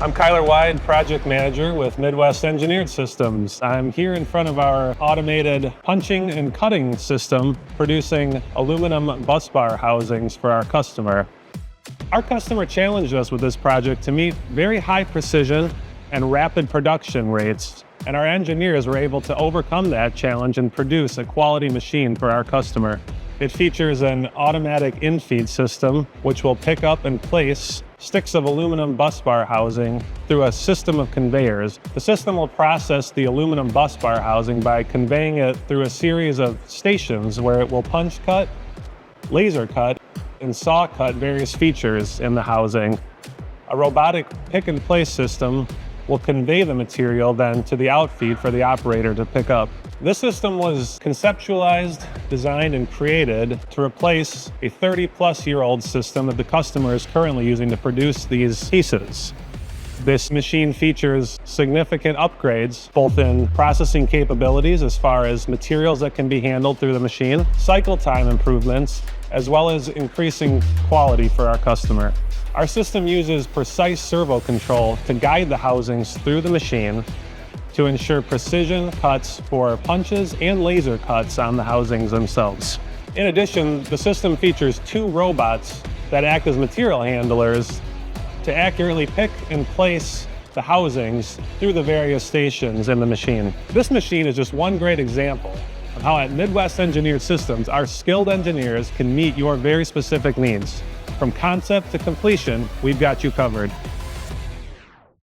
I'm Kyler Wyde, Project Manager with Midwest Engineered Systems. I'm here in front of our automated punching and cutting system, producing aluminum bus bar housings for our customer. Our customer challenged us with this project to meet very high precision and rapid production rates, and our engineers were able to overcome that challenge and produce a quality machine for our customer. It features an automatic infeed system, which will pick up and place sticks of aluminum bus bar housing through a system of conveyors. The system will process the aluminum bus bar housing by conveying it through a series of stations where it will punch cut, laser cut, and saw cut various features in the housing. A robotic pick and place system will convey the material then to the outfeed for the operator to pick up. This system was conceptualized, designed, and created to replace a 30-plus-year-old system that the customer is currently using to produce these pieces. This machine features significant upgrades, both in processing capabilities as far as materials that can be handled through the machine, cycle time improvements, as well as increasing quality for our customer. Our system uses precise servo control to guide the housings through the machine to ensure precision cuts for punches and laser cuts on the housings themselves. In addition, the system features 2 robots that act as material handlers to accurately pick and place the housings through the various stations in the machine. This machine is just one great example of how at Midwest Engineered Systems, our skilled engineers can meet your very specific needs. From concept to completion, we've got you covered.